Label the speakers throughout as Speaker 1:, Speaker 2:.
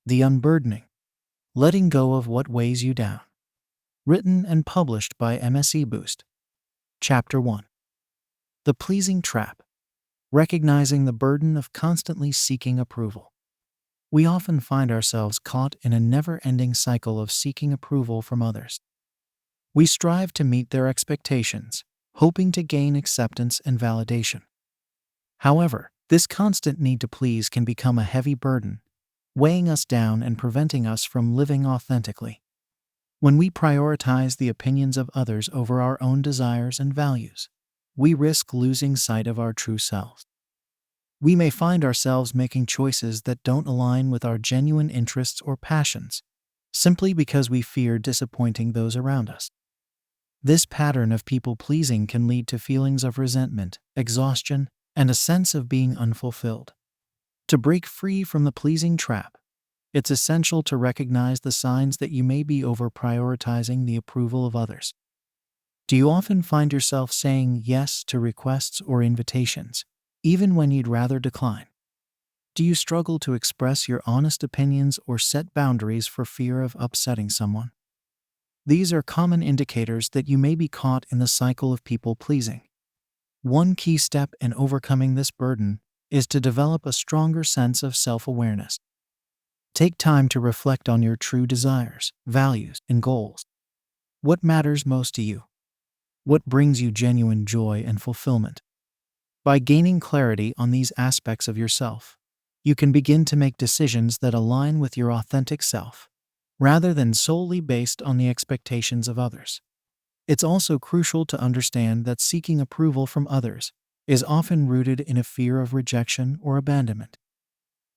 Speaker 1: The Unburdening, letting go of what weighs you down. Written and published by MSE Boost. Chapter 1. The Pleasing Trap, recognizing the burden of constantly seeking approval. We often find ourselves caught in a never-ending cycle of seeking approval from others. We strive to meet their expectations, hoping to gain acceptance and validation. However, this constant need to please can become a heavy burden, weighing us down and preventing us from living authentically. When we prioritize the opinions of others over our own desires and values, we risk losing sight of our true selves. We may find ourselves making choices that don't align with our genuine interests or passions, simply because we fear disappointing those around us. This pattern of people-pleasing can lead to feelings of resentment, exhaustion, and a sense of being unfulfilled. To break free from the pleasing trap, it's essential to recognize the signs that you may be over-prioritizing the approval of others. Do you often find yourself saying yes to requests or invitations, even when you'd rather decline? Do you struggle to express your honest opinions or set boundaries for fear of upsetting someone? These are common indicators that you may be caught in the cycle of people-pleasing. One key step in overcoming this burden is to develop a stronger sense of self-awareness. Take time to reflect on your true desires, values, and goals. What matters most to you? What brings you genuine joy and fulfillment? By gaining clarity on these aspects of yourself, you can begin to make decisions that align with your authentic self, rather than solely based on the expectations of others. It's also crucial to understand that seeking approval from others is often rooted in a fear of rejection or abandonment.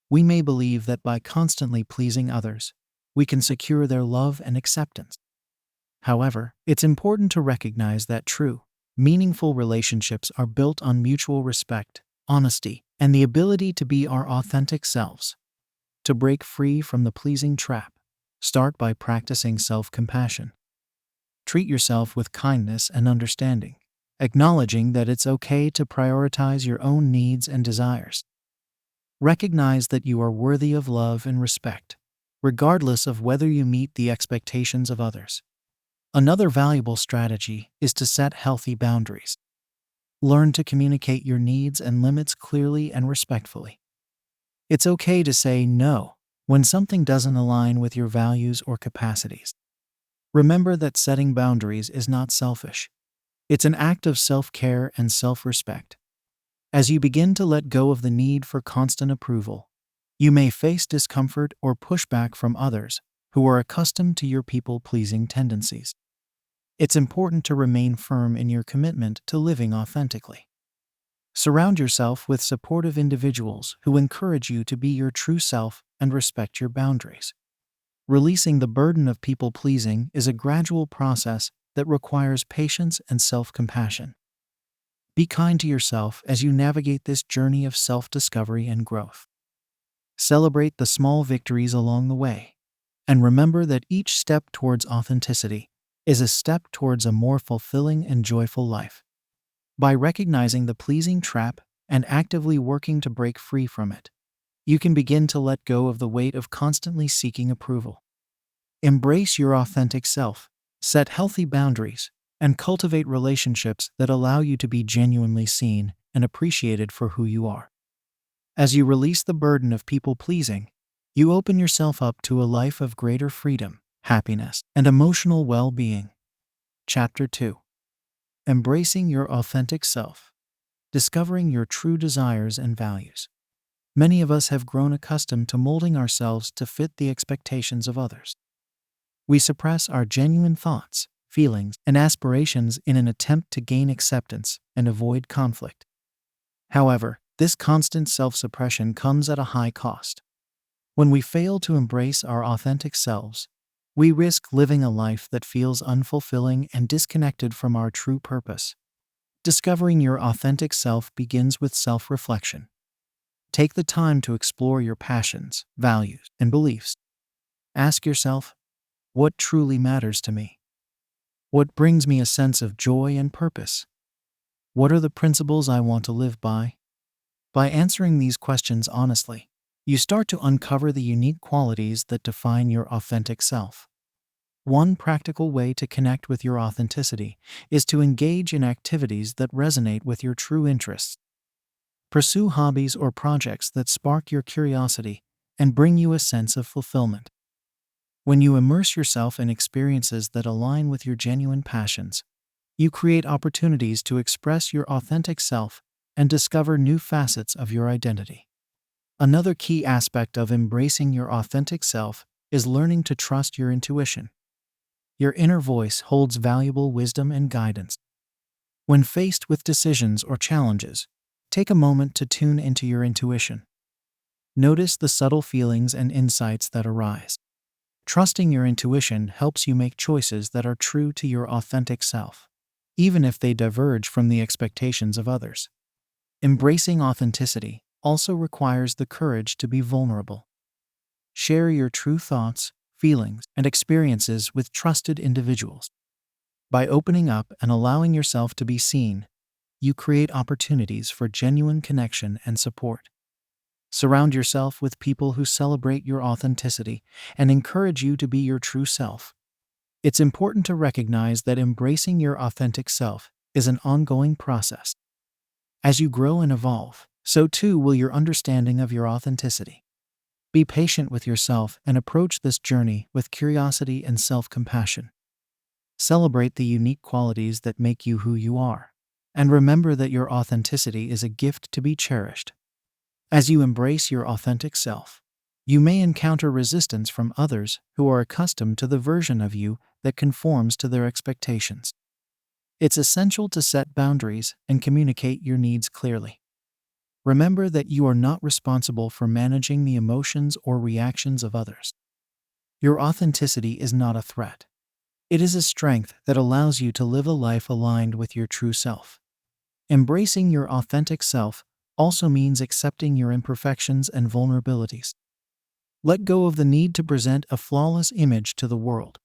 Speaker 1: We may believe that by constantly pleasing others, we can secure their love and acceptance. However, it's important to recognize that true, meaningful relationships are built on mutual respect, honesty, and the ability to be our authentic selves. To break free from the pleasing trap, start by practicing self-compassion. Treat yourself with kindness and understanding, acknowledging that it's okay to prioritize your own needs and desires. Recognize that you are worthy of love and respect, regardless of whether you meet the expectations of others. Another valuable strategy is to set healthy boundaries. Learn to communicate your needs and limits clearly and respectfully. It's okay to say no when something doesn't align with your values or capacities. Remember that setting boundaries is not selfish. It's an act of self-care and self-respect. As you begin to let go of the need for constant approval, you may face discomfort or pushback from others who are accustomed to your people-pleasing tendencies. It's important to remain firm in your commitment to living authentically. Surround yourself with supportive individuals who encourage you to be your true self and respect your boundaries. Releasing the burden of people-pleasing is a gradual process that requires patience and self-compassion. Be kind to yourself as you navigate this journey of self-discovery and growth. Celebrate the small victories along the way, and remember that each step towards authenticity is a step towards a more fulfilling and joyful life. By recognizing the pleasing trap and actively working to break free from it, you can begin to let go of the weight of constantly seeking approval. Embrace your authentic self, set healthy boundaries, and cultivate relationships that allow you to be genuinely seen and appreciated for who you are. As you release the burden of people-pleasing, you open yourself up to a life of greater freedom, happiness, and emotional well-being. Chapter 2. Embracing your authentic self. Discovering your true desires and values. Many of us have grown accustomed to molding ourselves to fit the expectations of others. We suppress our genuine thoughts, feelings, and aspirations in an attempt to gain acceptance and avoid conflict. However, this constant self-suppression comes at a high cost. When we fail to embrace our authentic selves, we risk living a life that feels unfulfilling and disconnected from our true purpose. Discovering your authentic self begins with self-reflection. Take the time to explore your passions, values, and beliefs. Ask yourself, what truly matters to me? What brings me a sense of joy and purpose? What are the principles I want to live by? By answering these questions honestly, you start to uncover the unique qualities that define your authentic self. One practical way to connect with your authenticity is to engage in activities that resonate with your true interests. Pursue hobbies or projects that spark your curiosity and bring you a sense of fulfillment. When you immerse yourself in experiences that align with your genuine passions, you create opportunities to express your authentic self and discover new facets of your identity. Another key aspect of embracing your authentic self is learning to trust your intuition. Your inner voice holds valuable wisdom and guidance. When faced with decisions or challenges, take a moment to tune into your intuition. Notice the subtle feelings and insights that arise. Trusting your intuition helps you make choices that are true to your authentic self, even if they diverge from the expectations of others. Embracing authenticity also requires the courage to be vulnerable. Share your true thoughts, feelings, and experiences with trusted individuals. By opening up and allowing yourself to be seen, you create opportunities for genuine connection and support. Surround yourself with people who celebrate your authenticity and encourage you to be your true self. It's important to recognize that embracing your authentic self is an ongoing process. As you grow and evolve, so too will your understanding of your authenticity. Be patient with yourself and approach this journey with curiosity and self-compassion. Celebrate the unique qualities that make you who you are, and remember that your authenticity is a gift to be cherished. As you embrace your authentic self, you may encounter resistance from others who are accustomed to the version of you that conforms to their expectations. It's essential to set boundaries and communicate your needs clearly. Remember that you are not responsible for managing the emotions or reactions of others. Your authenticity is not a threat. It is a strength that allows you to live a life aligned with your true self. Embracing your authentic self also means accepting your imperfections and vulnerabilities. Let go of the need to present a flawless image to the world.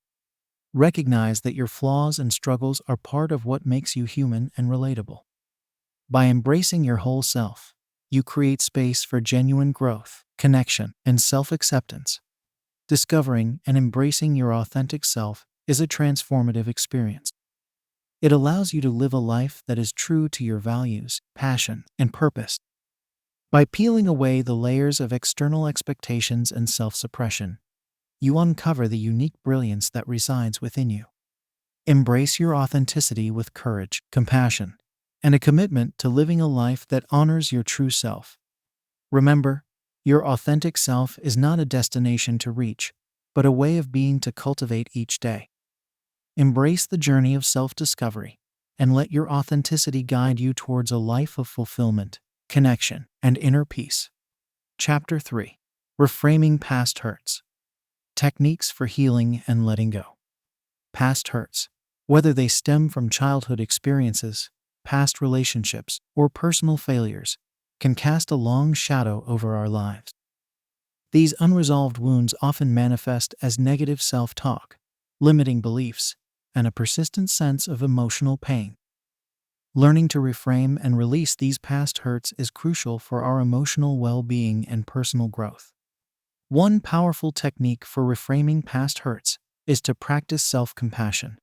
Speaker 1: Recognize that your flaws and struggles are part of what makes you human and relatable. By embracing your whole self, you create space for genuine growth, connection, and self-acceptance. Discovering and embracing your authentic self is a transformative experience. It allows you to live a life that is true to your values, passion, and purpose. By peeling away the layers of external expectations and self-suppression, you uncover the unique brilliance that resides within you. Embrace your authenticity with courage, compassion, and a commitment to living a life that honors your true self. Remember, your authentic self is not a destination to reach, but a way of being to cultivate each day. Embrace the journey of self-discovery and let your authenticity guide you towards a life of fulfillment, connection, and inner peace. Chapter 3. Reframing Past Hurts. Techniques for Healing and Letting Go. Past hurts, whether they stem from childhood experiences, past relationships, or personal failures, can cast a long shadow over our lives. These unresolved wounds often manifest as negative self-talk, limiting beliefs, and a persistent sense of emotional pain. Learning to reframe and release these past hurts is crucial for our emotional well-being and personal growth. One powerful technique for reframing past hurts is to practice self-compassion.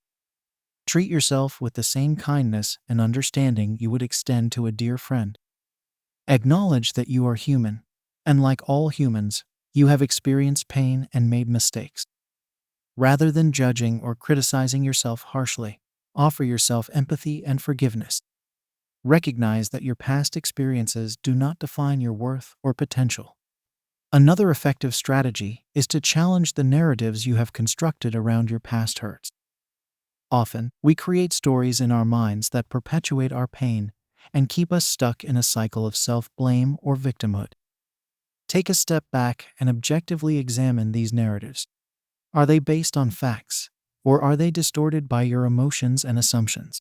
Speaker 1: Treat yourself with the same kindness and understanding you would extend to a dear friend. Acknowledge that you are human, and like all humans, you have experienced pain and made mistakes. Rather than judging or criticizing yourself harshly, offer yourself empathy and forgiveness. Recognize that your past experiences do not define your worth or potential. Another effective strategy is to challenge the narratives you have constructed around your past hurts. Often, we create stories in our minds that perpetuate our pain and keep us stuck in a cycle of self-blame or victimhood. Take a step back and objectively examine these narratives. Are they based on facts, or are they distorted by your emotions and assumptions?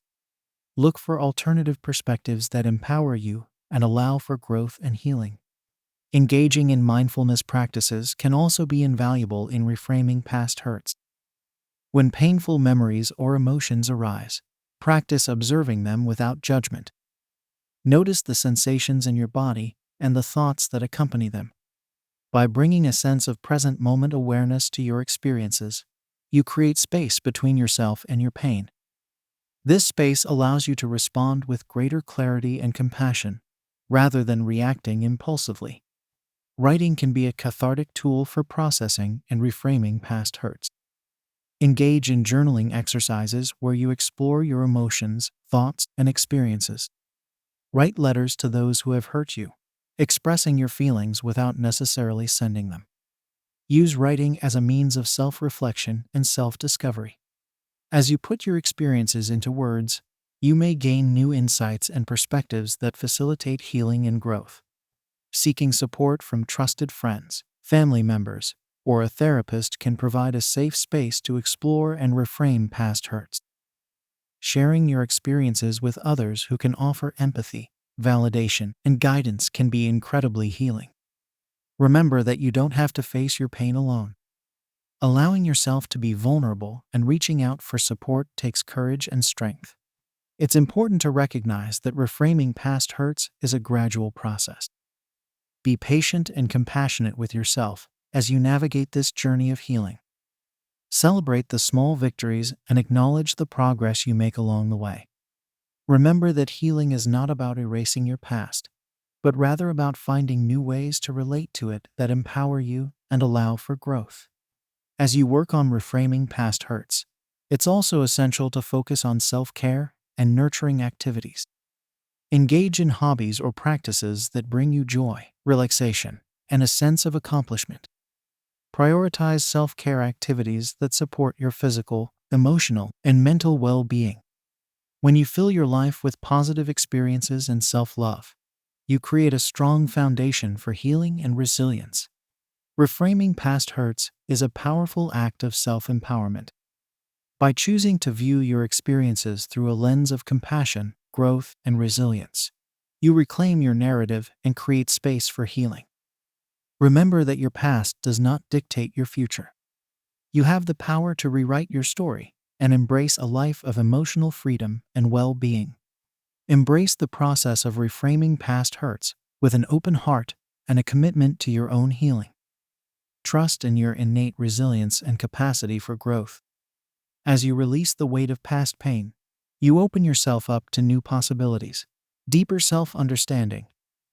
Speaker 1: Look for alternative perspectives that empower you and allow for growth and healing. Engaging in mindfulness practices can also be invaluable in reframing past hurts. When painful memories or emotions arise, practice observing them without judgment. Notice the sensations in your body and the thoughts that accompany them. By bringing a sense of present moment awareness to your experiences, you create space between yourself and your pain. This space allows you to respond with greater clarity and compassion, rather than reacting impulsively. Writing can be a cathartic tool for processing and reframing past hurts. Engage in journaling exercises where you explore your emotions, thoughts, and experiences. Write letters to those who have hurt you, expressing your feelings without necessarily sending them. Use writing as a means of self-reflection and self-discovery. As you put your experiences into words, you may gain new insights and perspectives that facilitate healing and growth. Seeking support from trusted friends, family members, or a therapist can provide a safe space to explore and reframe past hurts. Sharing your experiences with others who can offer empathy, validation, and guidance can be incredibly healing. Remember that you don't have to face your pain alone. Allowing yourself to be vulnerable and reaching out for support takes courage and strength. It's important to recognize that reframing past hurts is a gradual process. Be patient and compassionate with yourself as you navigate this journey of healing. Celebrate the small victories and acknowledge the progress you make along the way. Remember that healing is not about erasing your past, but rather about finding new ways to relate to it that empower you and allow for growth. As you work on reframing past hurts, it's also essential to focus on self-care and nurturing activities. Engage in hobbies or practices that bring you joy, relaxation, and a sense of accomplishment. Prioritize self-care activities that support your physical, emotional, and mental well-being. When you fill your life with positive experiences and self-love, you create a strong foundation for healing and resilience. Reframing past hurts is a powerful act of self-empowerment. By choosing to view your experiences through a lens of compassion, growth, and resilience, you reclaim your narrative and create space for healing. Remember that your past does not dictate your future. You have the power to rewrite your story and embrace a life of emotional freedom and well-being. Embrace the process of reframing past hurts with an open heart and a commitment to your own healing. Trust in your innate resilience and capacity for growth. As you release the weight of past pain, you open yourself up to new possibilities, deeper self-understanding,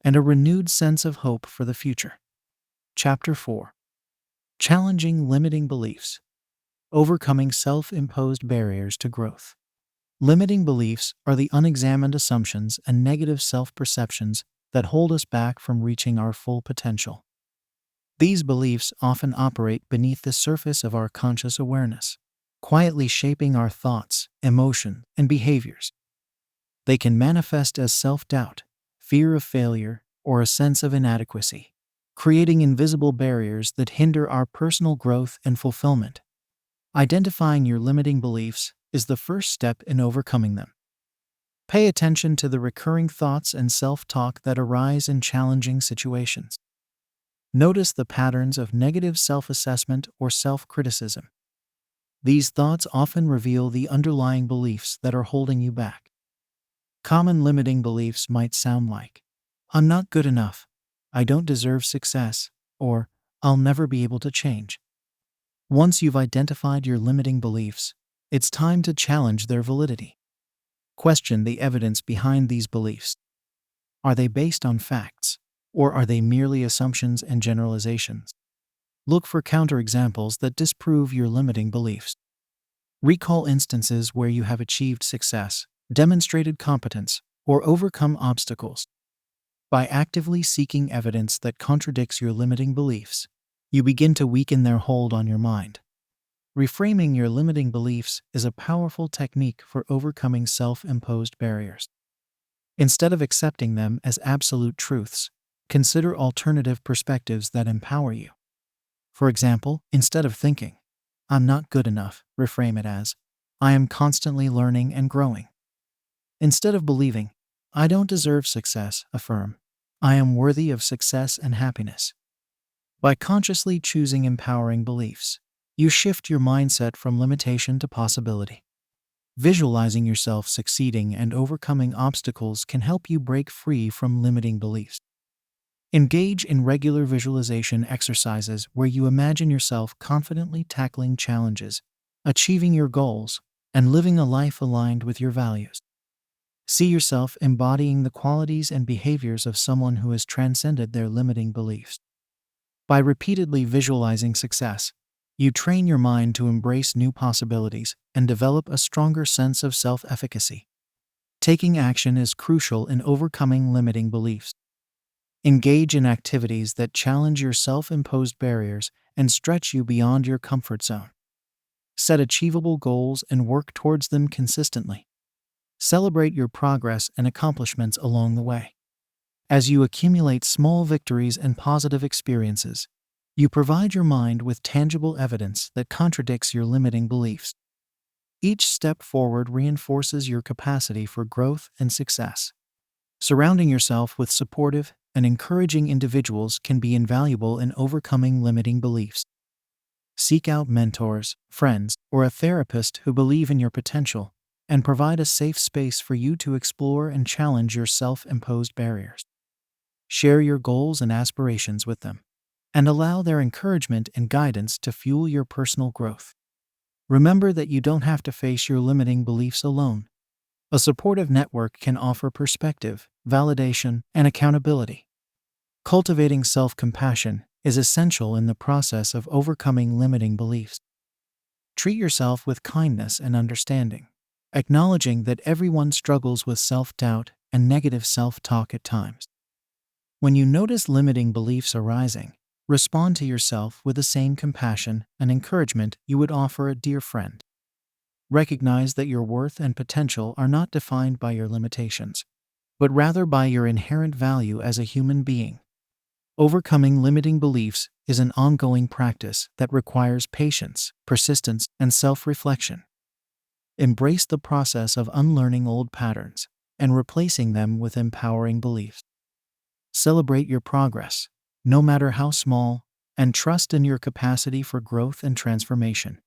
Speaker 1: and a renewed sense of hope for the future. Chapter 4. Challenging limiting beliefs. Overcoming self-imposed barriers to growth. Limiting beliefs are the unexamined assumptions and negative self-perceptions that hold us back from reaching our full potential. These beliefs often operate beneath the surface of our conscious awareness, quietly shaping our thoughts, emotions, and behaviors. They can manifest as self-doubt, fear of failure, or a sense of inadequacy, creating invisible barriers that hinder our personal growth and fulfillment. Identifying your limiting beliefs is the first step in overcoming them. Pay attention to the recurring thoughts and self-talk that arise in challenging situations. Notice the patterns of negative self-assessment or self-criticism. These thoughts often reveal the underlying beliefs that are holding you back. Common limiting beliefs might sound like, "I'm not good enough," "I don't deserve success," or "I'll never be able to change." Once you've identified your limiting beliefs, it's time to challenge their validity. Question the evidence behind these beliefs. Are they based on facts, or are they merely assumptions and generalizations? Look for counterexamples that disprove your limiting beliefs. Recall instances where you have achieved success, demonstrated competence, or overcome obstacles. By actively seeking evidence that contradicts your limiting beliefs, you begin to weaken their hold on your mind. Reframing your limiting beliefs is a powerful technique for overcoming self-imposed barriers. Instead of accepting them as absolute truths, consider alternative perspectives that empower you. For example, instead of thinking, "I'm not good enough," reframe it as, "I am constantly learning and growing." Instead of believing, "I don't deserve success," affirm, "I am worthy of success and happiness." By consciously choosing empowering beliefs, you shift your mindset from limitation to possibility. Visualizing yourself succeeding and overcoming obstacles can help you break free from limiting beliefs. Engage in regular visualization exercises where you imagine yourself confidently tackling challenges, achieving your goals, and living a life aligned with your values. See yourself embodying the qualities and behaviors of someone who has transcended their limiting beliefs. By repeatedly visualizing success, you train your mind to embrace new possibilities and develop a stronger sense of self-efficacy. Taking action is crucial in overcoming limiting beliefs. Engage in activities that challenge your self-imposed barriers and stretch you beyond your comfort zone. Set achievable goals and work towards them consistently. Celebrate your progress and accomplishments along the way. As you accumulate small victories and positive experiences, you provide your mind with tangible evidence that contradicts your limiting beliefs. Each step forward reinforces your capacity for growth and success. Surrounding yourself with supportive and encouraging individuals can be invaluable in overcoming limiting beliefs. Seek out mentors, friends, or a therapist who believe in your potential and provide a safe space for you to explore and challenge your self-imposed barriers. Share your goals and aspirations with them, and allow their encouragement and guidance to fuel your personal growth. Remember that you don't have to face your limiting beliefs alone. A supportive network can offer perspective, validation, and accountability. Cultivating self-compassion is essential in the process of overcoming limiting beliefs. Treat yourself with kindness and understanding, acknowledging that everyone struggles with self-doubt and negative self-talk at times. When you notice limiting beliefs arising, respond to yourself with the same compassion and encouragement you would offer a dear friend. Recognize that your worth and potential are not defined by your limitations, but rather by your inherent value as a human being. Overcoming limiting beliefs is an ongoing practice that requires patience, persistence, and self-reflection. Embrace the process of unlearning old patterns and replacing them with empowering beliefs. Celebrate your progress, no matter how small, and trust in your capacity for growth and transformation.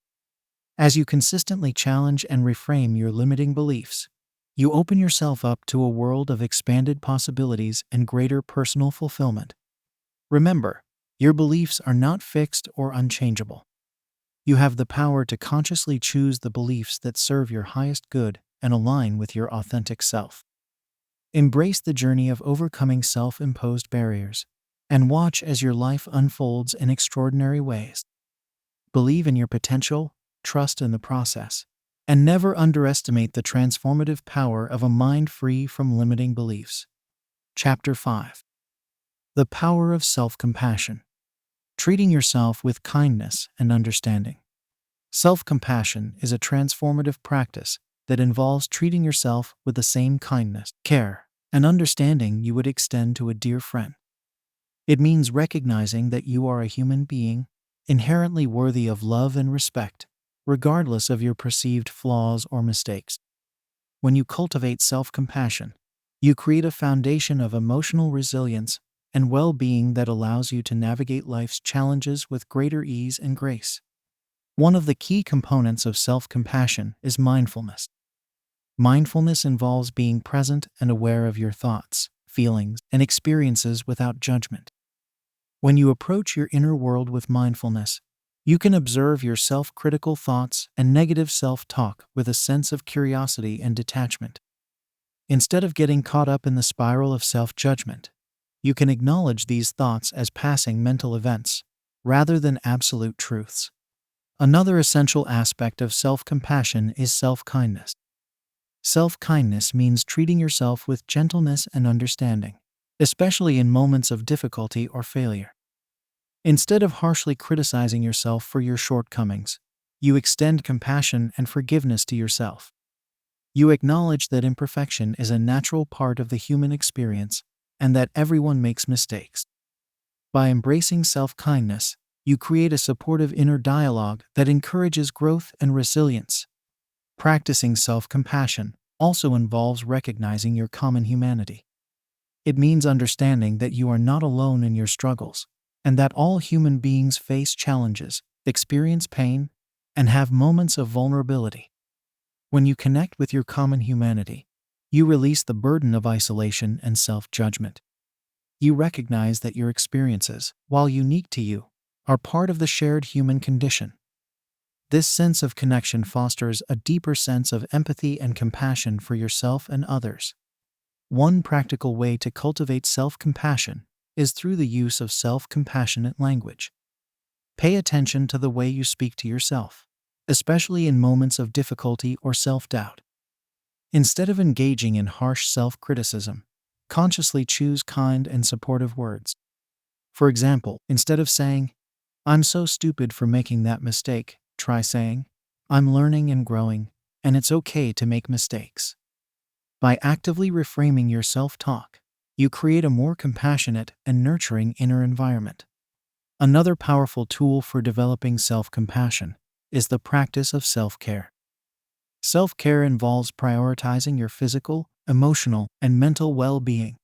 Speaker 1: As you consistently challenge and reframe your limiting beliefs, you open yourself up to a world of expanded possibilities and greater personal fulfillment. Remember, your beliefs are not fixed or unchangeable. You have the power to consciously choose the beliefs that serve your highest good and align with your authentic self. Embrace the journey of overcoming self-imposed barriers and watch as your life unfolds in extraordinary ways. Believe in your potential, trust in the process, and never underestimate the transformative power of a mind free from limiting beliefs. Chapter 5. The Power of Self-Compassion. Treating yourself with kindness and understanding. Self-compassion is a transformative practice that involves treating yourself with the same kindness, care, and understanding you would extend to a dear friend. It means recognizing that you are a human being, inherently worthy of love and respect, regardless of your perceived flaws or mistakes. When you cultivate self-compassion, you create a foundation of emotional resilience and well-being that allows you to navigate life's challenges with greater ease and grace. One of the key components of self-compassion is mindfulness. Mindfulness involves being present and aware of your thoughts, feelings, and experiences without judgment. When you approach your inner world with mindfulness, you can observe your self-critical thoughts and negative self-talk with a sense of curiosity and detachment. Instead of getting caught up in the spiral of self-judgment, you can acknowledge these thoughts as passing mental events, rather than absolute truths. Another essential aspect of self-compassion is self-kindness. Self-kindness means treating yourself with gentleness and understanding, especially in moments of difficulty or failure. Instead of harshly criticizing yourself for your shortcomings, you extend compassion and forgiveness to yourself. You acknowledge that imperfection is a natural part of the human experience and that everyone makes mistakes. By embracing self-kindness, you create a supportive inner dialogue that encourages growth and resilience. Practicing self-compassion also involves recognizing your common humanity. It means understanding that you are not alone in your struggles, and that all human beings face challenges, experience pain, and have moments of vulnerability. When you connect with your common humanity, you release the burden of isolation and self-judgment. You recognize that your experiences, while unique to you, are part of the shared human condition. This sense of connection fosters a deeper sense of empathy and compassion for yourself and others. One practical way to cultivate self-compassion is through the use of self-compassionate language. Pay attention to the way you speak to yourself, especially in moments of difficulty or self-doubt. Instead of engaging in harsh self-criticism, consciously choose kind and supportive words. For example, instead of saying, "I'm so stupid for making that mistake," try saying, "I'm learning and growing, and it's okay to make mistakes." By actively reframing your self-talk, you create a more compassionate and nurturing inner environment. Another powerful tool for developing self-compassion is the practice of self-care. Self-care involves prioritizing your physical, emotional, and mental well-being.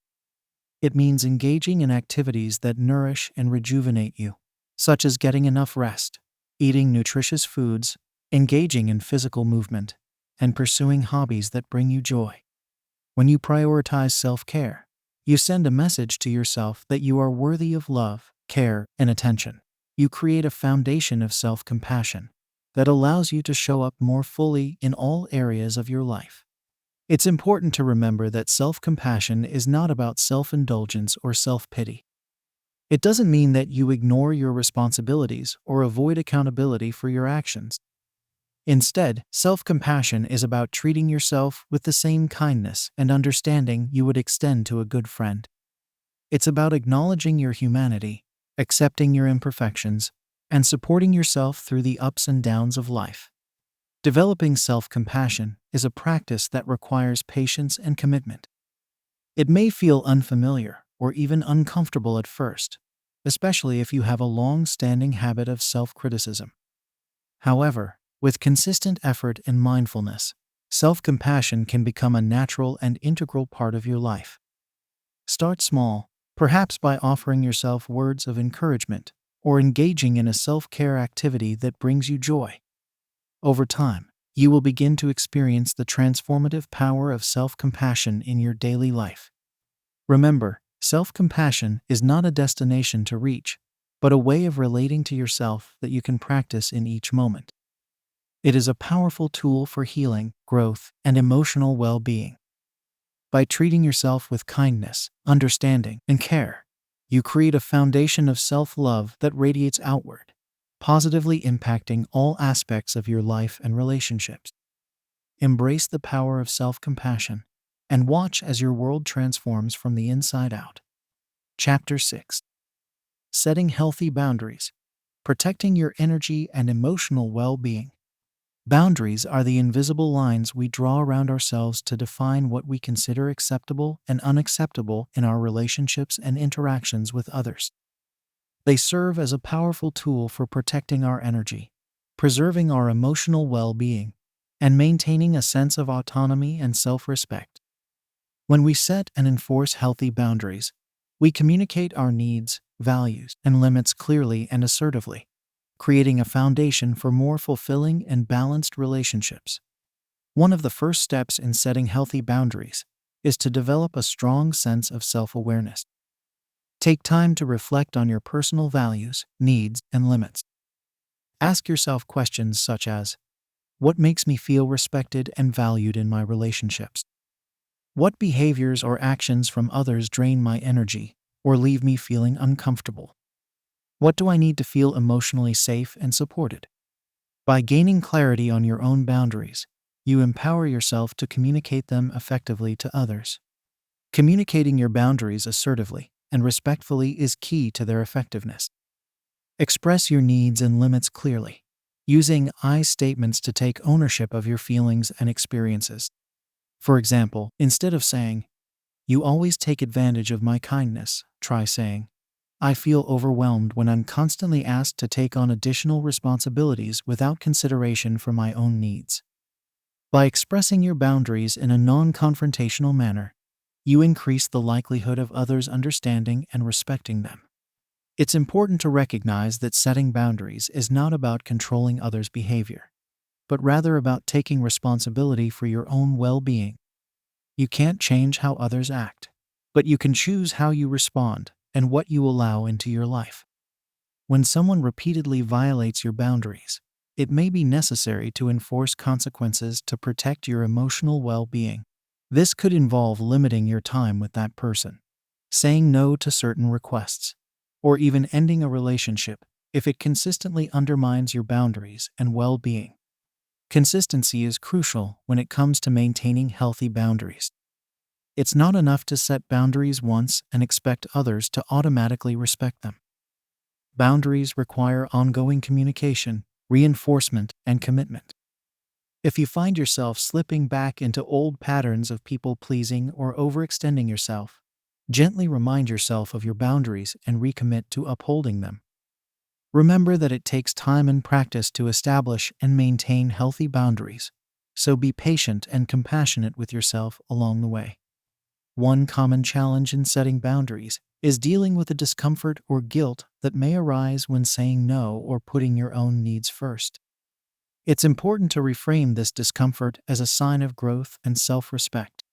Speaker 1: It means engaging in activities that nourish and rejuvenate you, such as getting enough rest, eating nutritious foods, engaging in physical movement, and pursuing hobbies that bring you joy. When you prioritize self-care, you send a message to yourself that you are worthy of love, care, and attention. You create a foundation of self-compassion that allows you to show up more fully in all areas of your life. It's important to remember that self-compassion is not about self-indulgence or self-pity. It doesn't mean that you ignore your responsibilities or avoid accountability for your actions. Instead, self-compassion is about treating yourself with the same kindness and understanding you would extend to a good friend. It's about acknowledging your humanity, accepting your imperfections, and supporting yourself through the ups and downs of life. Developing self-compassion is a practice that requires patience and commitment. It may feel unfamiliar or even uncomfortable at first, especially if you have a long-standing habit of self-criticism. However, with consistent effort and mindfulness, self-compassion can become a natural and integral part of your life. Start small, perhaps by offering yourself words of encouragement or engaging in a self-care activity that brings you joy. Over time, you will begin to experience the transformative power of self-compassion in your daily life. Remember, self-compassion is not a destination to reach, but a way of relating to yourself that you can practice in each moment. It is a powerful tool for healing, growth, and emotional well-being. By treating yourself with kindness, understanding, and care, you create a foundation of self-love that radiates outward, positively impacting all aspects of your life and relationships. Embrace the power of self-compassion and watch as your world transforms from the inside out. Chapter 6. Setting healthy boundaries. Protecting your energy and emotional well-being. Boundaries are the invisible lines we draw around ourselves to define what we consider acceptable and unacceptable in our relationships and interactions with others. They serve as a powerful tool for protecting our energy, preserving our emotional well-being, and maintaining a sense of autonomy and self-respect. When we set and enforce healthy boundaries, we communicate our needs, values, and limits clearly and assertively, creating a foundation for more fulfilling and balanced relationships. One of the first steps in setting healthy boundaries is to develop a strong sense of self-awareness. Take time to reflect on your personal values, needs, and limits. Ask yourself questions such as, what makes me feel respected and valued in my relationships? What behaviors or actions from others drain my energy or leave me feeling uncomfortable? What do I need to feel emotionally safe and supported? By gaining clarity on your own boundaries, you empower yourself to communicate them effectively to others. Communicating your boundaries assertively and respectfully is key to their effectiveness. Express your needs and limits clearly, using I statements to take ownership of your feelings and experiences. For example, instead of saying, "You always take advantage of my kindness," try saying, "I feel overwhelmed when I'm constantly asked to take on additional responsibilities without consideration for my own needs." By expressing your boundaries in a non-confrontational manner, you increase the likelihood of others understanding and respecting them. It's important to recognize that setting boundaries is not about controlling others' behavior, but rather about taking responsibility for your own well-being. You can't change how others act, but you can choose how you respond and what you allow into your life. When someone repeatedly violates your boundaries, it may be necessary to enforce consequences to protect your emotional well-being. This could involve limiting your time with that person, saying no to certain requests, or even ending a relationship if it consistently undermines your boundaries and well-being. Consistency is crucial when it comes to maintaining healthy boundaries. It's not enough to set boundaries once and expect others to automatically respect them. Boundaries require ongoing communication, reinforcement, and commitment. If you find yourself slipping back into old patterns of people-pleasing or overextending yourself, gently remind yourself of your boundaries and recommit to upholding them. Remember that it takes time and practice to establish and maintain healthy boundaries, so be patient and compassionate with yourself along the way. One common challenge in setting boundaries is dealing with the discomfort or guilt that may arise when saying no or putting your own needs first. It's important to reframe this discomfort as a sign of growth and self-respect.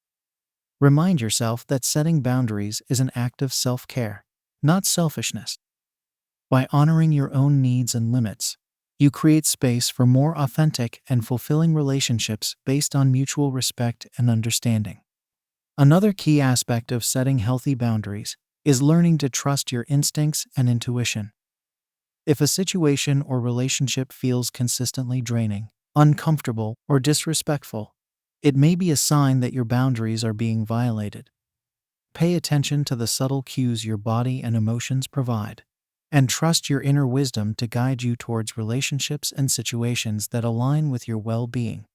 Speaker 1: Remind yourself that setting boundaries is an act of self-care, not selfishness. By honoring your own needs and limits, you create space for more authentic and fulfilling relationships based on mutual respect and understanding. Another key aspect of setting healthy boundaries is learning to trust your instincts and intuition. If a situation or relationship feels consistently draining, uncomfortable, or disrespectful, it may be a sign that your boundaries are being violated. Pay attention to the subtle cues your body and emotions provide, and trust your inner wisdom to guide you towards relationships and situations that align with your well-being.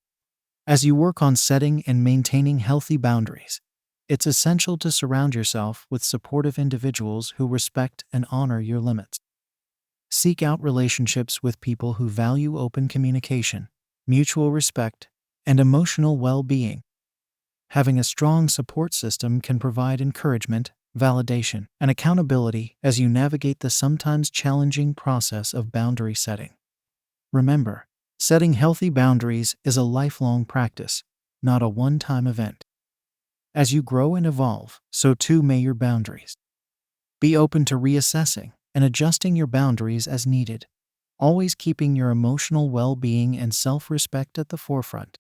Speaker 1: As you work on setting and maintaining healthy boundaries, it's essential to surround yourself with supportive individuals who respect and honor your limits. Seek out relationships with people who value open communication, mutual respect, and emotional well-being. Having a strong support system can provide encouragement, validation, and accountability as you navigate the sometimes challenging process of boundary setting. Remember, setting healthy boundaries is a lifelong practice, not a one-time event. As you grow and evolve, so too may your boundaries. Be open to reassessing and adjusting your boundaries as needed, always keeping your emotional well-being and self-respect at the forefront.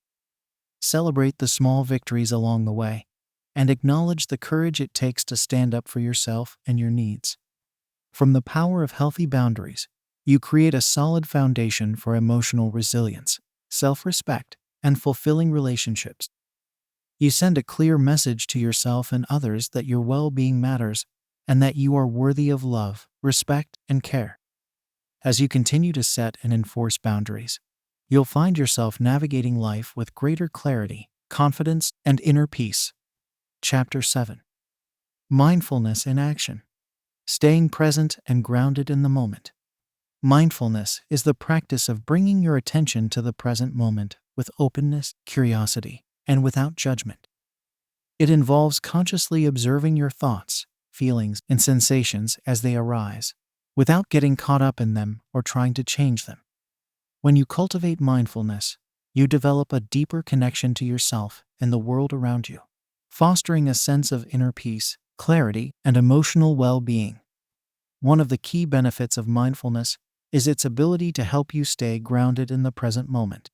Speaker 1: Celebrate the small victories along the way, and acknowledge the courage it takes to stand up for yourself and your needs. From the power of healthy boundaries, you create a solid foundation for emotional resilience, self-respect, and fulfilling relationships. You send a clear message to yourself and others that your well-being matters and that you are worthy of love, respect, and care. As you continue to set and enforce boundaries, you'll find yourself navigating life with greater clarity, confidence, and inner peace. Chapter 7. Mindfulness in Action. Staying present and grounded in the moment. Mindfulness is the practice of bringing your attention to the present moment with openness, curiosity, and without judgment. It involves consciously observing your thoughts, feelings, and sensations as they arise, without getting caught up in them or trying to change them. When you cultivate mindfulness, you develop a deeper connection to yourself and the world around you, fostering a sense of inner peace, clarity, and emotional well-being. One of the key benefits of mindfulness is its ability to help you stay grounded in the present moment.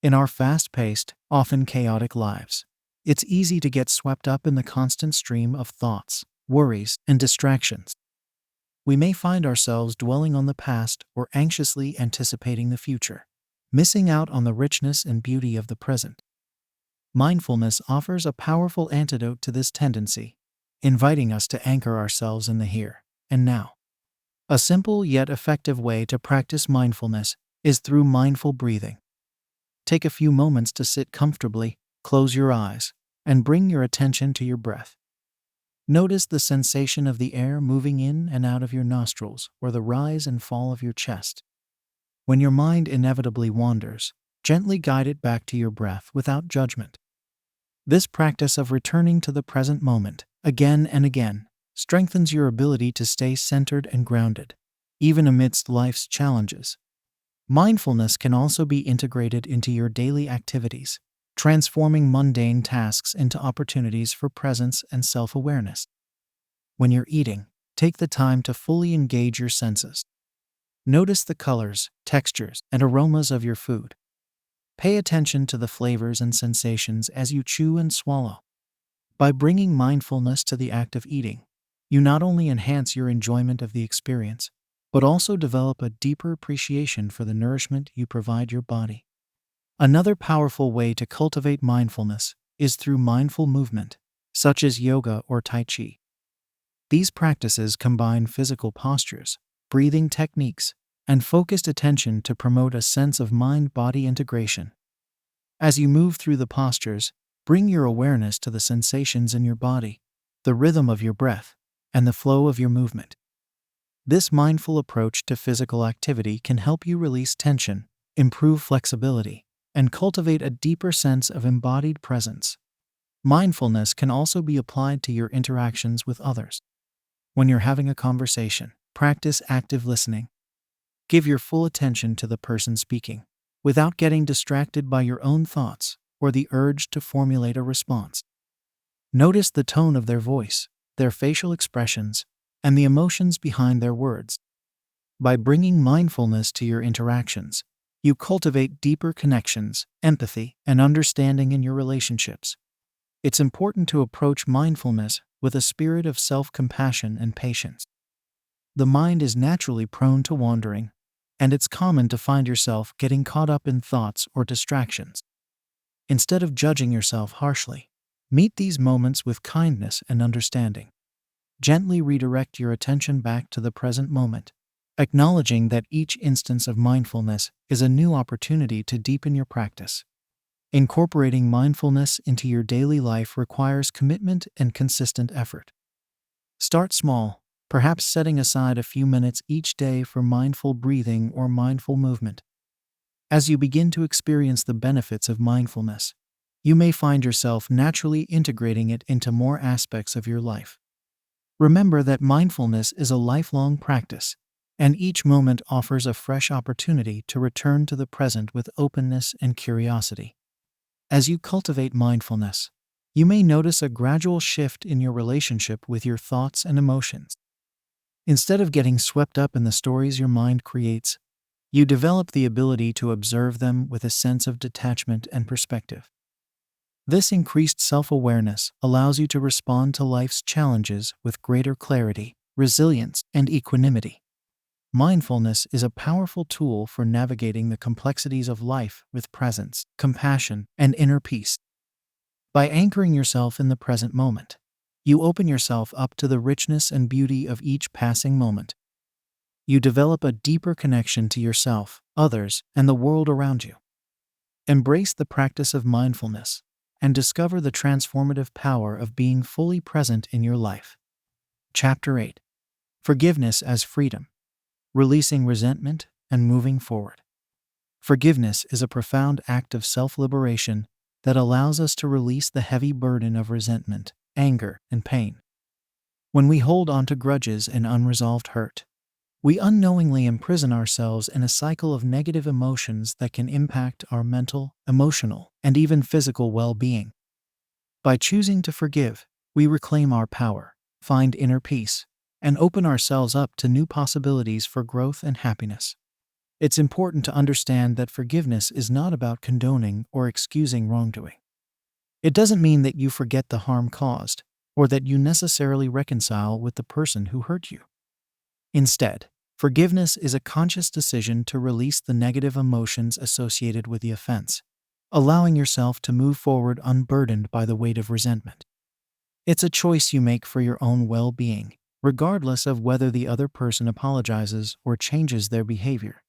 Speaker 1: In our fast-paced, often chaotic lives, it's easy to get swept up in the constant stream of thoughts, worries, and distractions. We may find ourselves dwelling on the past or anxiously anticipating the future, missing out on the richness and beauty of the present. Mindfulness offers a powerful antidote to this tendency, inviting us to anchor ourselves in the here and now. A simple yet effective way to practice mindfulness is through mindful breathing. Take a few moments to sit comfortably, close your eyes, and bring your attention to your breath. Notice the sensation of the air moving in and out of your nostrils or the rise and fall of your chest. When your mind inevitably wanders, gently guide it back to your breath without judgment. This practice of returning to the present moment, again and again, strengthens your ability to stay centered and grounded, even amidst life's challenges. Mindfulness can also be integrated into your daily activities. transforming mundane tasks into opportunities for presence and self-awareness. When you're eating, take the time to fully engage your senses. Notice the colors, textures, and aromas of your food. Pay attention to the flavors and sensations as you chew and swallow. By bringing mindfulness to the act of eating, you not only enhance your enjoyment of the experience, but also develop a deeper appreciation for the nourishment you provide your body. Another powerful way to cultivate mindfulness is through mindful movement, such as yoga or tai chi. These practices combine physical postures, breathing techniques, and focused attention to promote a sense of mind-body integration. As you move through the postures, bring your awareness to the sensations in your body, the rhythm of your breath, and the flow of your movement. This mindful approach to physical activity can help you release tension, improve flexibility, and cultivate a deeper sense of embodied presence. Mindfulness can also be applied to your interactions with others. When you're having a conversation, practice active listening. Give your full attention to the person speaking, without getting distracted by your own thoughts or the urge to formulate a response. Notice the tone of their voice, their facial expressions, and the emotions behind their words. By bringing mindfulness to your interactions, you cultivate deeper connections, empathy, and understanding in your relationships. It's important to approach mindfulness with a spirit of self-compassion and patience. The mind is naturally prone to wandering, and it's common to find yourself getting caught up in thoughts or distractions. Instead of judging yourself harshly, meet these moments with kindness and understanding. Gently redirect your attention back to the present moment, acknowledging that each instance of mindfulness is a new opportunity to deepen your practice. Incorporating mindfulness into your daily life requires commitment and consistent effort. Start small, perhaps setting aside a few minutes each day for mindful breathing or mindful movement. As you begin to experience the benefits of mindfulness, you may find yourself naturally integrating it into more aspects of your life. Remember that mindfulness is a lifelong practice, and each moment offers a fresh opportunity to return to the present with openness and curiosity. As you cultivate mindfulness, you may notice a gradual shift in your relationship with your thoughts and emotions. Instead of getting swept up in the stories your mind creates, you develop the ability to observe them with a sense of detachment and perspective. This increased self-awareness allows you to respond to life's challenges with greater clarity, resilience, and equanimity. Mindfulness is a powerful tool for navigating the complexities of life with presence, compassion, and inner peace. By anchoring yourself in the present moment, you open yourself up to the richness and beauty of each passing moment. You develop a deeper connection to yourself, others, and the world around you. Embrace the practice of mindfulness and discover the transformative power of being fully present in your life. Chapter 8. Forgiveness as Freedom. Releasing resentment and moving forward. Forgiveness is a profound act of self-liberation that allows us to release the heavy burden of resentment, anger, and pain. When we hold on to grudges and unresolved hurt, we unknowingly imprison ourselves in a cycle of negative emotions that can impact our mental, emotional, and even physical well-being. By choosing to forgive, we reclaim our power, find inner peace, and open ourselves up to new possibilities for growth and happiness. It's important to understand that forgiveness is not about condoning or excusing wrongdoing. It doesn't mean that you forget the harm caused, or that you necessarily reconcile with the person who hurt you. Instead, forgiveness is a conscious decision to release the negative emotions associated with the offense, allowing yourself to move forward unburdened by the weight of resentment. It's a choice you make for your own well-being, regardless of whether the other person apologizes or changes their behavior.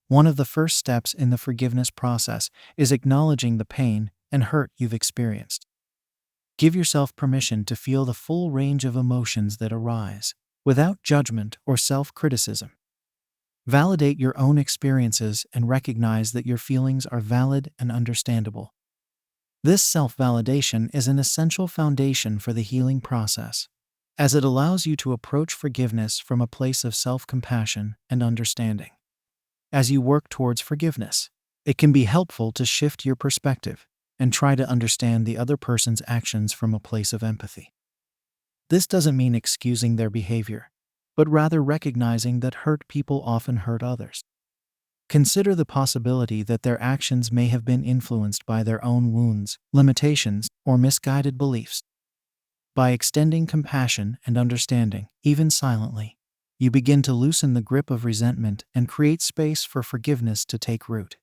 Speaker 1: One of the first steps in the forgiveness process is acknowledging the pain and hurt you've experienced. Give yourself permission to feel the full range of emotions that arise, without judgment or self-criticism. Validate your own experiences and recognize that your feelings are valid and understandable. This self-validation is an essential foundation for the healing process, as it allows you to approach forgiveness from a place of self-compassion and understanding. As you work towards forgiveness, it can be helpful to shift your perspective. and try to understand the other person's actions from a place of empathy. This doesn't mean excusing their behavior, but rather recognizing that hurt people often hurt others. Consider the possibility that their actions may have been influenced by their own wounds, limitations, or misguided beliefs. By extending compassion and understanding, even silently, you begin to loosen the grip of resentment and create space for forgiveness to take root.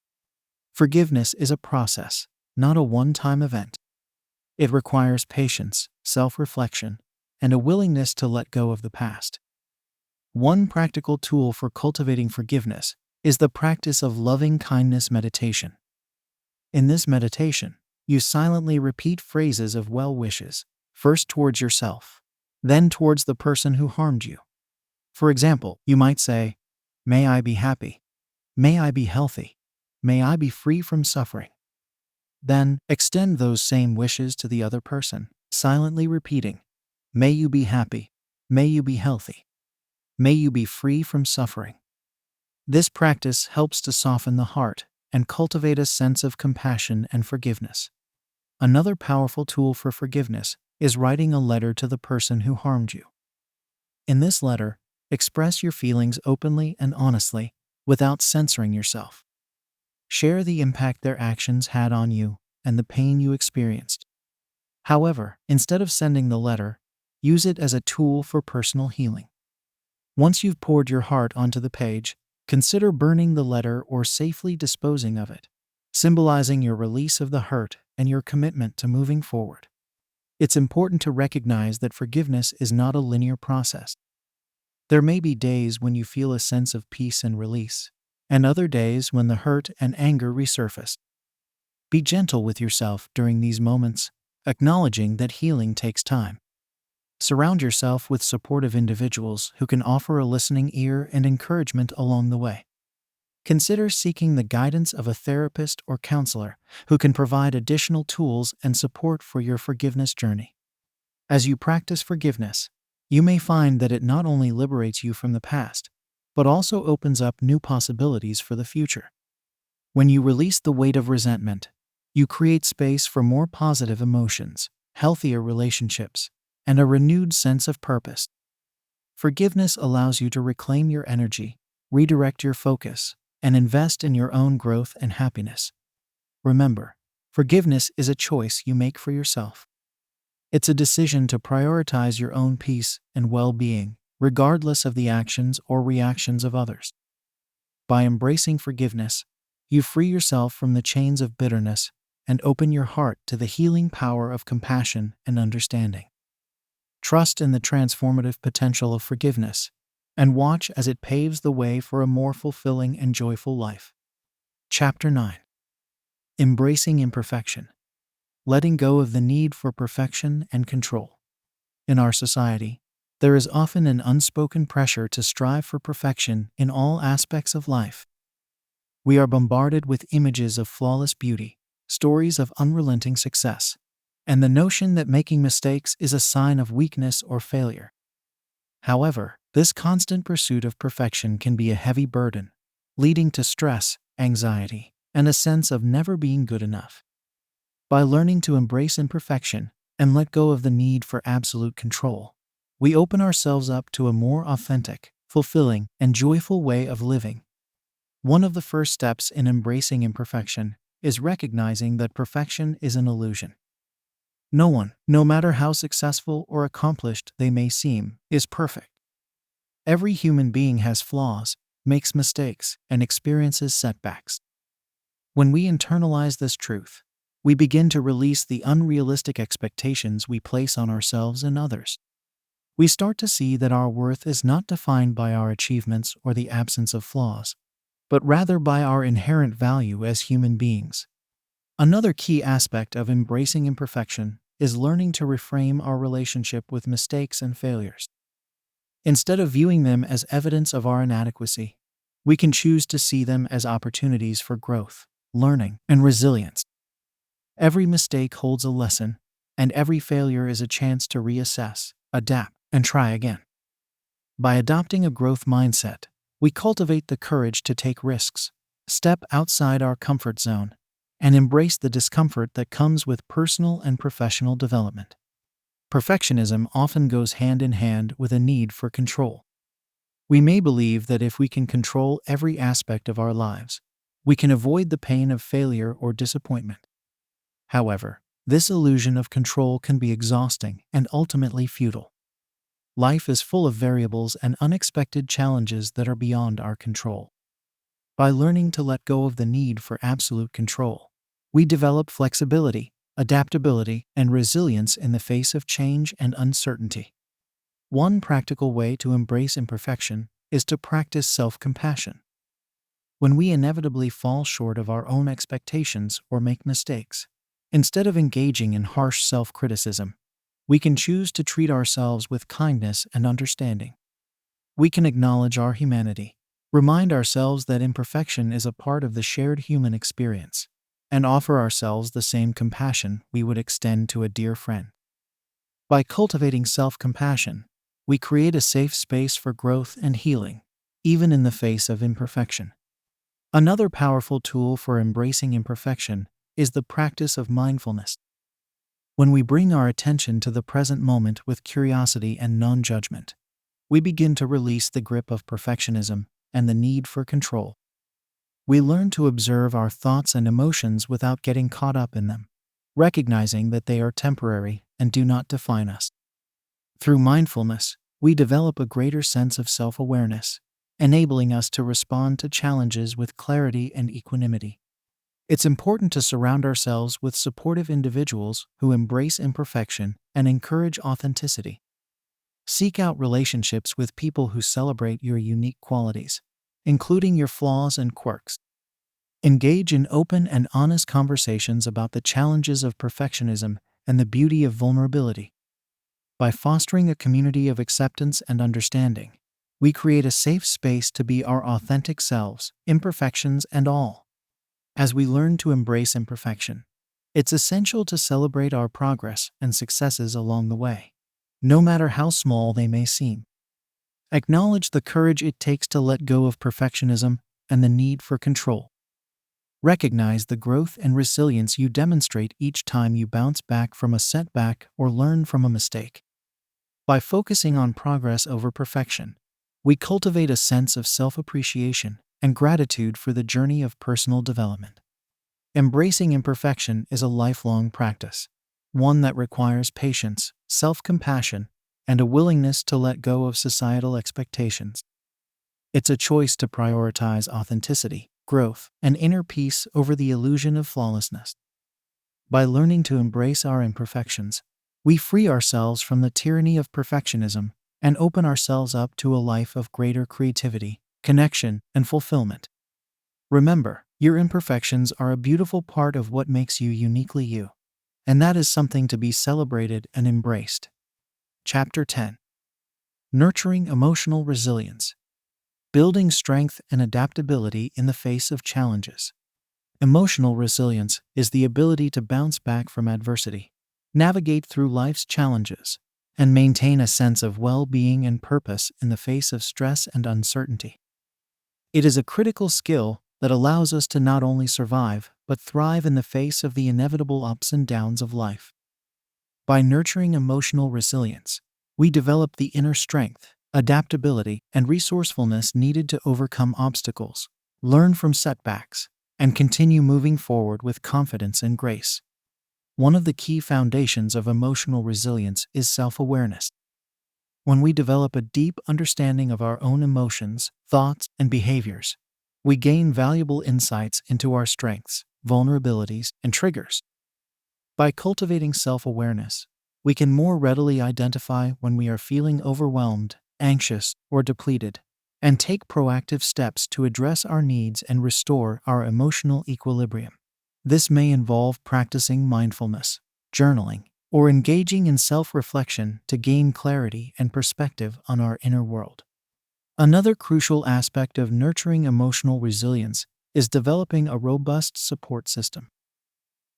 Speaker 1: Forgiveness is a process, not a one-time event. It requires patience, self-reflection, and a willingness to let go of the past. One practical tool for cultivating forgiveness is the practice of loving kindness meditation. In this meditation, you silently repeat phrases of well wishes, first towards yourself, then towards the person who harmed you. For example, you might say, "May I be happy. May I be healthy. May I be free from suffering." Then, extend those same wishes to the other person, silently repeating, "May you be happy. May you be healthy. May you be free from suffering." This practice helps to soften the heart and cultivate a sense of compassion and forgiveness. Another powerful tool for forgiveness is writing a letter to the person who harmed you. In this letter, express your feelings openly and honestly, without censoring yourself. Share the impact their actions had on you and the pain you experienced. However, instead of sending the letter, use it as a tool for personal healing. Once you've poured your heart onto the page, consider burning the letter or safely disposing of it, symbolizing your release of the hurt and your commitment to moving forward. It's important to recognize that forgiveness is not a linear process. There may be days when you feel a sense of peace and release, and other days when the hurt and anger resurface. Be gentle with yourself during these moments, acknowledging that healing takes time. Surround yourself with supportive individuals who can offer a listening ear and encouragement along the way. Consider seeking the guidance of a therapist or counselor who can provide additional tools and support for your forgiveness journey. As you practice forgiveness, you may find that it not only liberates you from the past, but also opens up new possibilities for the future. When you release the weight of resentment, you create space for more positive emotions, healthier relationships, and a renewed sense of purpose. Forgiveness allows you to reclaim your energy, redirect your focus, and invest in your own growth and happiness. Remember, forgiveness is a choice you make for yourself. It's a decision to prioritize your own peace and well-being, regardless of the actions or reactions of others. By embracing forgiveness, you free yourself from the chains of bitterness and open your heart to the healing power of compassion and understanding. Trust in the transformative potential of forgiveness, and watch as it paves the way for a more fulfilling and joyful life. Chapter 9. Embracing imperfection. Letting go of the need for perfection and control. In our society, there is often an unspoken pressure to strive for perfection in all aspects of life. We are bombarded with images of flawless beauty, stories of unrelenting success, and the notion that making mistakes is a sign of weakness or failure. However, this constant pursuit of perfection can be a heavy burden, leading to stress, anxiety, and a sense of never being good enough. By learning to embrace imperfection and let go of the need for absolute control, we open ourselves up to a more authentic, fulfilling, and joyful way of living. One of the first steps in embracing imperfection is recognizing that perfection is an illusion. No one, no matter how successful or accomplished they may seem, is perfect. Every human being has flaws, makes mistakes, and experiences setbacks. When we internalize this truth, we begin to release the unrealistic expectations we place on ourselves and others. We start to see that our worth is not defined by our achievements or the absence of flaws, but rather by our inherent value as human beings. Another key aspect of embracing imperfection is learning to reframe our relationship with mistakes and failures. Instead of viewing them as evidence of our inadequacy, we can choose to see them as opportunities for growth, learning, and resilience. Every mistake holds a lesson, and every failure is a chance to reassess, adapt, and try again. By adopting a growth mindset, we cultivate the courage to take risks, step outside our comfort zone, and embrace the discomfort that comes with personal and professional development. Perfectionism often goes hand in hand with a need for control. We may believe that if we can control every aspect of our lives, we can avoid the pain of failure or disappointment. However, this illusion of control can be exhausting and ultimately futile. Life is full of variables and unexpected challenges that are beyond our control. By learning to let go of the need for absolute control, we develop flexibility, adaptability, and resilience in the face of change and uncertainty. One practical way to embrace imperfection is to practice self-compassion. When we inevitably fall short of our own expectations or make mistakes, instead of engaging in harsh self-criticism, we can choose to treat ourselves with kindness and understanding. We can acknowledge our humanity, remind ourselves that imperfection is a part of the shared human experience, and offer ourselves the same compassion we would extend to a dear friend. By cultivating self-compassion, we create a safe space for growth and healing, even in the face of imperfection. Another powerful tool for embracing imperfection is the practice of mindfulness. When we bring our attention to the present moment with curiosity and non-judgment, we begin to release the grip of perfectionism and the need for control. We learn to observe our thoughts and emotions without getting caught up in them, recognizing that they are temporary and do not define us. Through mindfulness, we develop a greater sense of self-awareness, enabling us to respond to challenges with clarity and equanimity. It's important to surround ourselves with supportive individuals who embrace imperfection and encourage authenticity. Seek out relationships with people who celebrate your unique qualities, including your flaws and quirks. Engage in open and honest conversations about the challenges of perfectionism and the beauty of vulnerability. By fostering a community of acceptance and understanding, we create a safe space to be our authentic selves, imperfections and all. As we learn to embrace imperfection, it's essential to celebrate our progress and successes along the way, no matter how small they may seem. Acknowledge the courage it takes to let go of perfectionism and the need for control. Recognize the growth and resilience you demonstrate each time you bounce back from a setback or learn from a mistake. By focusing on progress over perfection, we cultivate a sense of self-appreciation and gratitude for the journey of personal development. Embracing imperfection is a lifelong practice, one that requires patience, self-compassion, and a willingness to let go of societal expectations. It's a choice to prioritize authenticity, growth, and inner peace over the illusion of flawlessness. By learning to embrace our imperfections, we free ourselves from the tyranny of perfectionism and open ourselves up to a life of greater creativity, connection, and fulfillment. Remember, your imperfections are a beautiful part of what makes you uniquely you, and that is something to be celebrated and embraced. Chapter 10. Nurturing emotional resilience. Building strength and adaptability in the face of challenges. Emotional resilience is the ability to bounce back from adversity, navigate through life's challenges, and maintain a sense of well-being and purpose in the face of stress and uncertainty. It is a critical skill that allows us to not only survive, but thrive in the face of the inevitable ups and downs of life. By nurturing emotional resilience, we develop the inner strength, adaptability, and resourcefulness needed to overcome obstacles, learn from setbacks, and continue moving forward with confidence and grace. One of the key foundations of emotional resilience is self-awareness. When we develop a deep understanding of our own emotions, thoughts, and behaviors, we gain valuable insights into our strengths, vulnerabilities, and triggers. By cultivating self-awareness, we can more readily identify when we are feeling overwhelmed, anxious, or depleted, and take proactive steps to address our needs and restore our emotional equilibrium. This may involve practicing mindfulness, journaling, or engaging in self-reflection to gain clarity and perspective on our inner world. Another crucial aspect of nurturing emotional resilience is developing a robust support system.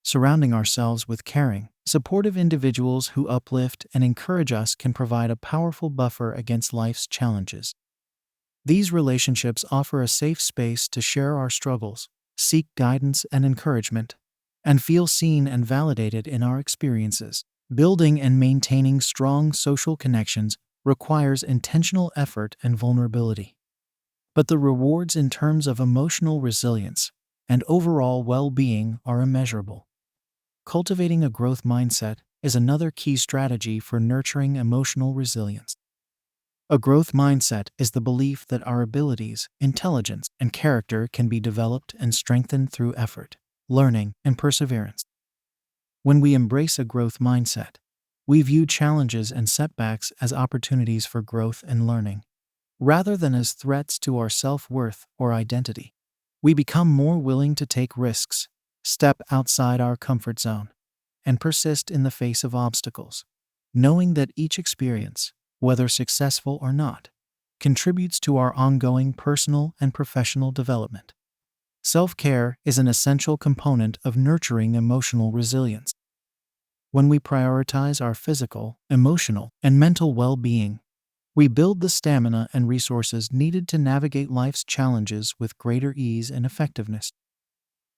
Speaker 1: Surrounding ourselves with caring, supportive individuals who uplift and encourage us can provide a powerful buffer against life's challenges. These relationships offer a safe space to share our struggles, seek guidance and encouragement, and feel seen and validated in our experiences. Building and maintaining strong social connections requires intentional effort and vulnerability. But the rewards in terms of emotional resilience and overall well-being are immeasurable. Cultivating a growth mindset is another key strategy for nurturing emotional resilience. A growth mindset is the belief that our abilities, intelligence, and character can be developed and strengthened through effort, learning, and perseverance. When we embrace a growth mindset, we view challenges and setbacks as opportunities for growth and learning, rather than as threats to our self-worth or identity. We become more willing to take risks, step outside our comfort zone, and persist in the face of obstacles, knowing that each experience, whether successful or not, contributes to our ongoing personal and professional development. Self-care is an essential component of nurturing emotional resilience. When we prioritize our physical, emotional, and mental well-being, we build the stamina and resources needed to navigate life's challenges with greater ease and effectiveness.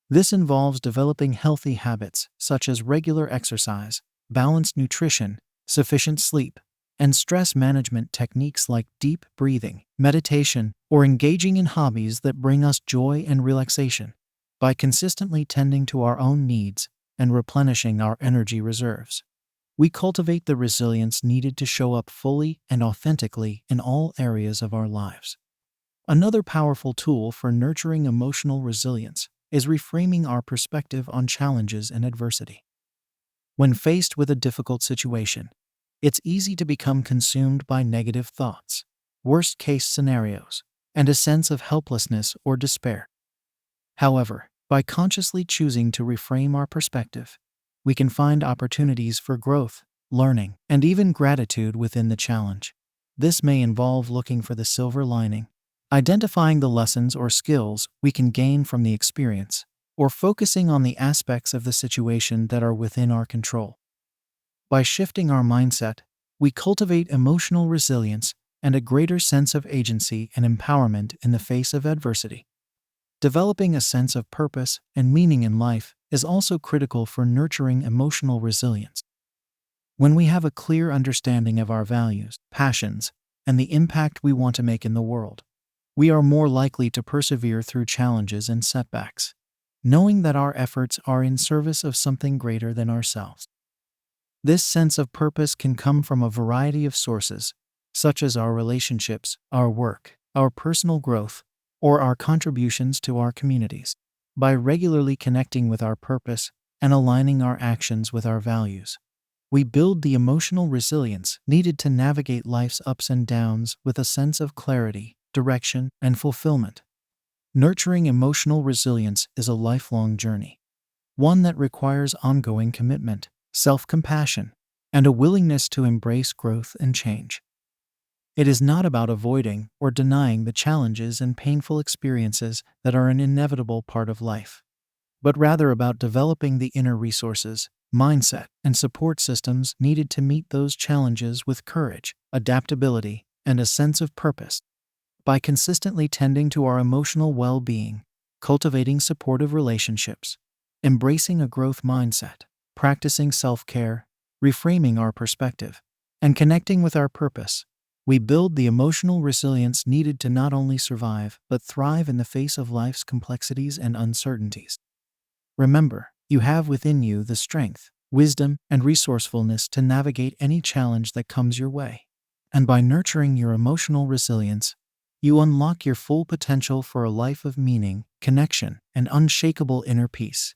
Speaker 1: This involves developing healthy habits such as regular exercise, balanced nutrition, sufficient sleep, and stress management techniques like deep breathing, meditation, or engaging in hobbies that bring us joy and relaxation. By consistently tending to our own needs and replenishing our energy reserves, we cultivate the resilience needed to show up fully and authentically in all areas of our lives. Another powerful tool for nurturing emotional resilience is reframing our perspective on challenges and adversity. When faced with a difficult situation, it's easy to become consumed by negative thoughts, worst-case scenarios, and a sense of helplessness or despair. However, by consciously choosing to reframe our perspective, we can find opportunities for growth, learning, and even gratitude within the challenge. This may involve looking for the silver lining, identifying the lessons or skills we can gain from the experience, or focusing on the aspects of the situation that are within our control. By shifting our mindset, we cultivate emotional resilience and a greater sense of agency and empowerment in the face of adversity. Developing a sense of purpose and meaning in life is also critical for nurturing emotional resilience. When we have a clear understanding of our values, passions, and the impact we want to make in the world, we are more likely to persevere through challenges and setbacks, knowing that our efforts are in service of something greater than ourselves. This sense of purpose can come from a variety of sources, such as our relationships, our work, our personal growth, or our contributions to our communities. By regularly connecting with our purpose and aligning our actions with our values, we build the emotional resilience needed to navigate life's ups and downs with a sense of clarity, direction, and fulfillment. Nurturing emotional resilience is a lifelong journey, one that requires ongoing commitment, self-compassion, and a willingness to embrace growth and change. It is not about avoiding or denying the challenges and painful experiences that are an inevitable part of life, but rather about developing the inner resources, mindset, and support systems needed to meet those challenges with courage, adaptability, and a sense of purpose. By consistently tending to our emotional well-being, cultivating supportive relationships, embracing a growth mindset, practicing self-care, reframing our perspective, and connecting with our purpose, we build the emotional resilience needed to not only survive but thrive in the face of life's complexities and uncertainties. Remember, you have within you the strength, wisdom, and resourcefulness to navigate any challenge that comes your way. And by nurturing your emotional resilience, you unlock your full potential for a life of meaning, connection, and unshakable inner peace.